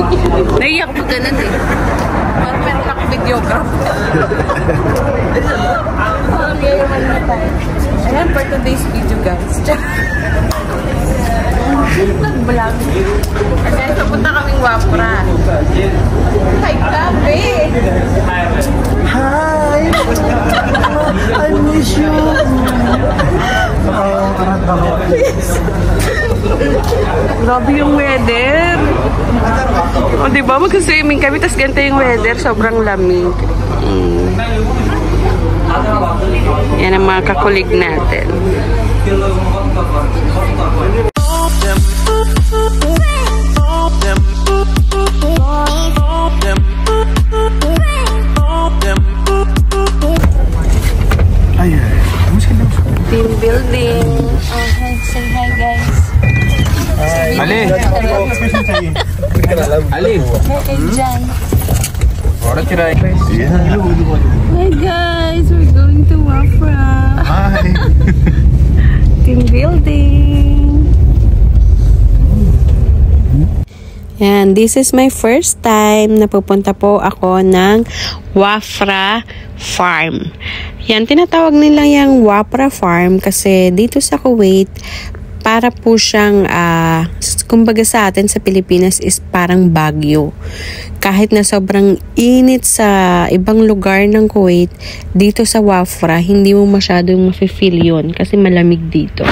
Naiyak ko ganun eh. Parang meron ako videographer. Ayan, for today's video guys. Nag-vlog. Ayan, papunta kaming Wapra. Hi, Kabe! Hi! I miss you! Grabe yung weather. O, diba? Mag-swimming kami, tapos ganito yung weather. Sobrang lamig. Yan ang mga kakulig natin. Team building. Oh, hi. Say hi, guys. Ali! Ali! Hey, Jan. Yeah. Hi, guys. We're going to Wafra. Hi! Team building. Yan, this is my first time na pupunta po ako ng Wafra Farm. Yan, tinatawag nila yung Wafra Farm kasi dito sa Kuwait, para po siyang, kumbaga sa atin sa Pilipinas is parang Baguio. Kahit na sobrang init sa ibang lugar ng Kuwait, dito sa Wafra, hindi mo masyadong mafe-feel yun kasi malamig dito.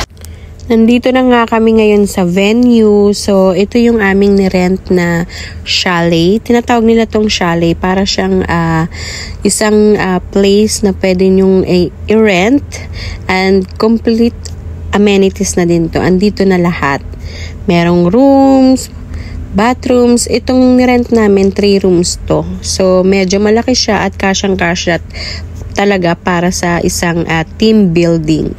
Nandito na nga kami ngayon sa venue. So, ito yung aming nirent na chalet. Tinatawag nila tong chalet para siyang isang place na pwede nyong i-rent and complete amenities na din to. Andito na lahat. Merong rooms, bathrooms. Itong nirent namin, 3 rooms to. So, medyo malaki siya at kasyang-kasya talaga para sa isang team building.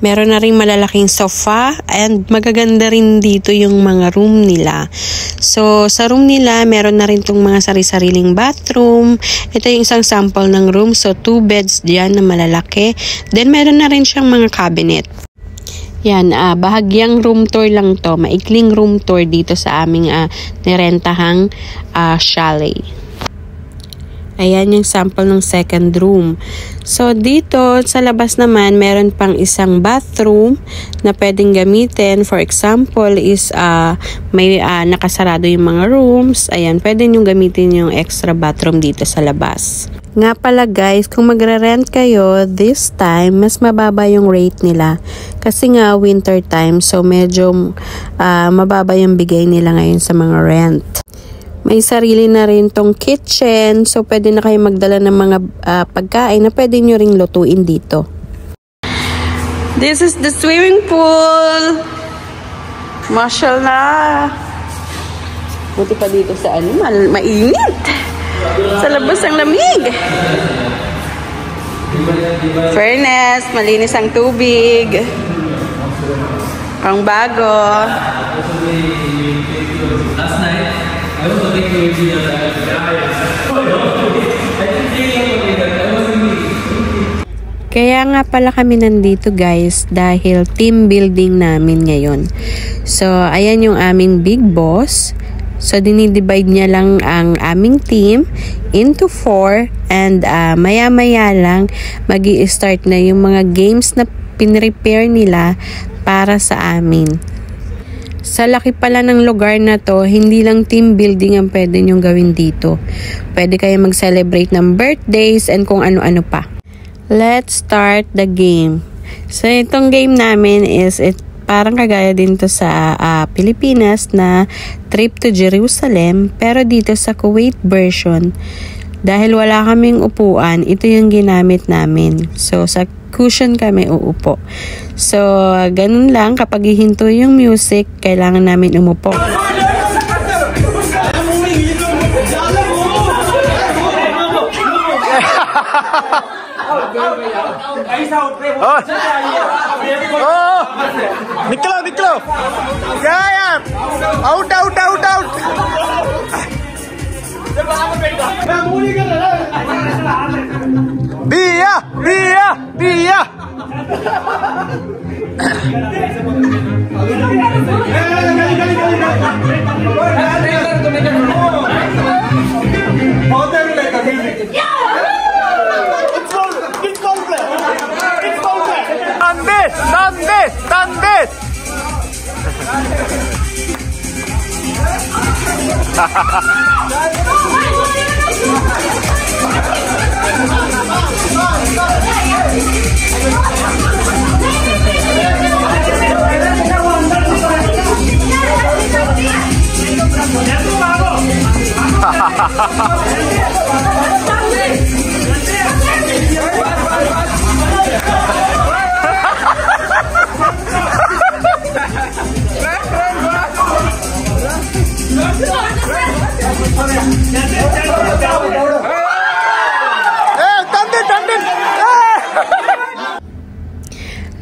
Meron na rin malalaking sofa and magaganda rin dito yung mga room nila. So, sa room nila, meron na rin tong mga sari-sariling bathroom. Ito yung isang sample ng room. So, 2 beds diyan na malalaki. Then, meron na rin siyang mga cabinet. Yan, bahagyang room tour lang to. Maikling room tour dito sa aming nirentahang chalet. Ayan yung sample ng second room. So, dito sa labas naman, meron pang isang bathroom na pwedeng gamitin. For example, is may nakasarado yung mga rooms. Ayan, pwede nyo gamitin yung extra bathroom dito sa labas. Nga pala guys, kung magre-rent kayo this time, mas mababa yung rate nila. Kasi nga winter time, so medyo mababa yung bigay nila ngayon sa mga rent. May sarili na rin tong kitchen. So, pwede na kayo magdala ng mga pagkain na pwede nyo ring lutuin dito. This is the swimming pool. Mashallah. Buti pa dito sa mainit. Sa labas ang lamig. Fairness, malinis ang tubig. Pang bago. Last night, I was looking to the Kaya nga pala kami nandito guys dahil team building namin ngayon. So, ayan yung aming big boss. So, dinidivide niya lang ang aming team into 4 and maya-maya lang magi-start na yung mga games na pinrepare nila para sa amin. Sa laki pala ng lugar na to, hindi lang team building ang pwede nyong gawin dito. Pwede kayo mag-celebrate ng birthdays and kung ano-ano pa. Let's start the game. So, itong game namin is parang kagaya din to sa Pilipinas na trip to Jerusalem. Pero dito sa Kuwait version, dahil wala kaming upuan, ito yung ginamit namin. So, sa cushion kami uupo. So, ganun lang. Kapag hihinto yung music, kailangan namin umupo. निकलो क्या यार आउट दिया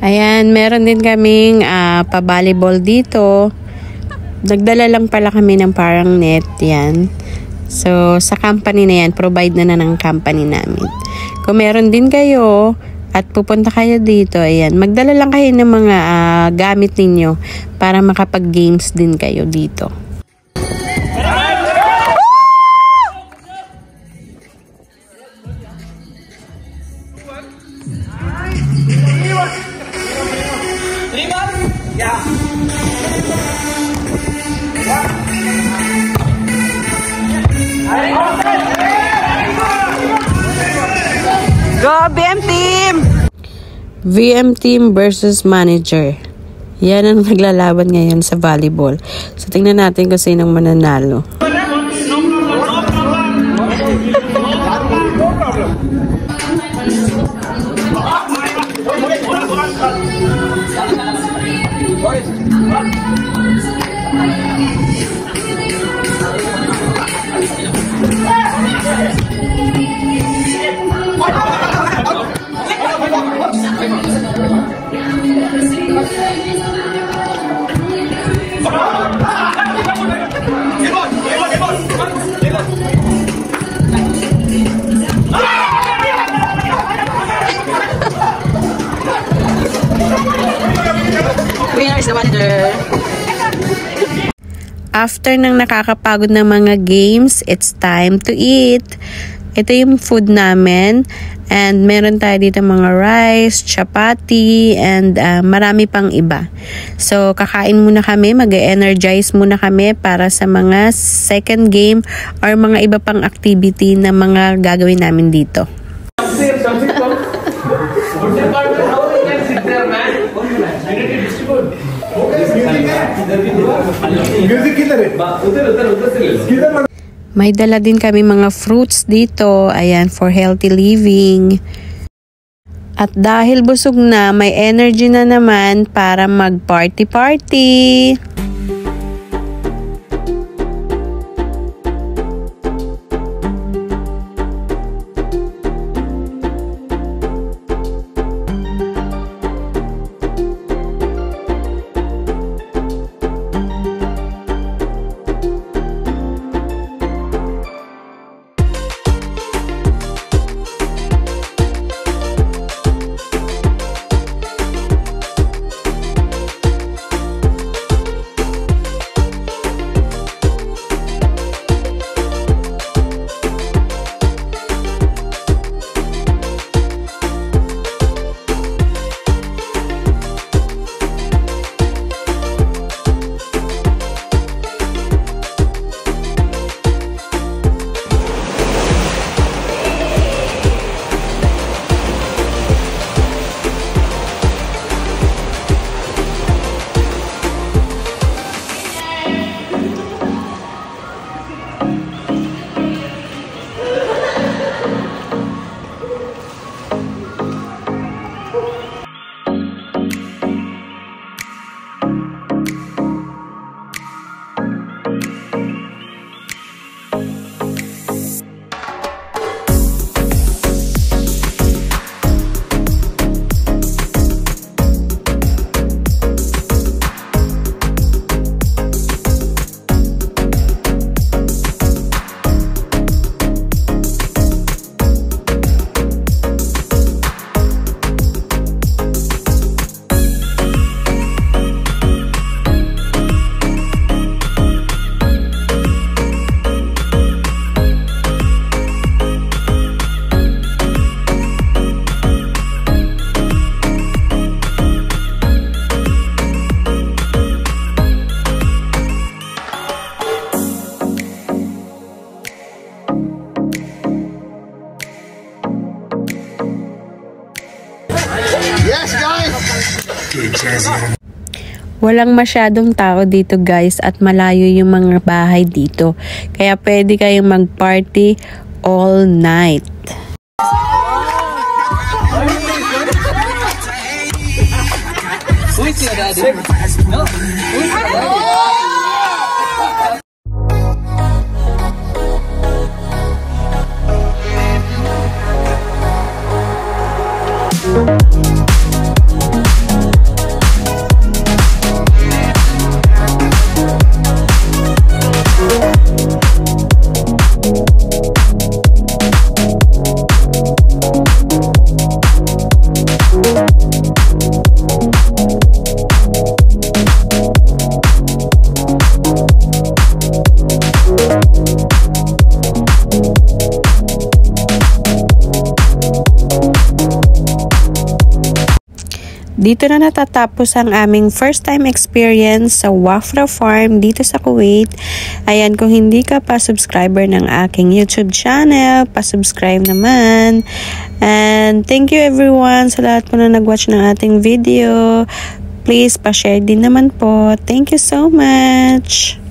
Ayan, meron din kaming pa-volleyball dito. Nagdala lang pala kami ng parang net, yan. So, sa company na yan, provide na ng company namin. Kung meron din kayo at pupunta kayo dito, ayan, magdala lang kayo ng mga gamit ninyo para makapag-games din kayo dito. Go VM team! VM team versus manager. Yan ang naglalaban ngayon sa volleyball. So tingnan natin kung sinong mananalo. Winner is the manager. After ng nakakapagod ng mga games, it's time to eat. Ito yung food namin. And meron tayo dito mga rice, chapati, and marami pang iba. So, kakain muna kami, mag-energize muna kami para sa mga second game or mga iba pang activity na mga gagawin namin dito. May dala din kami mga fruits dito, ayan, for healthy living. At dahil busog na, may energy na naman para mag-party-party. Walang masyadong tao dito guys at malayo yung mga bahay dito. Kaya pwede kayong mag-party all night. Dito na natatapos ang aming first time experience sa Wafra Farm dito sa Kuwait. Ayan, kung hindi ka pa subscriber ng aking YouTube channel, pa-subscribe naman. And thank you everyone sa lahat po na nag-watch ng ating video. Please, pa-share din naman po. Thank you so much!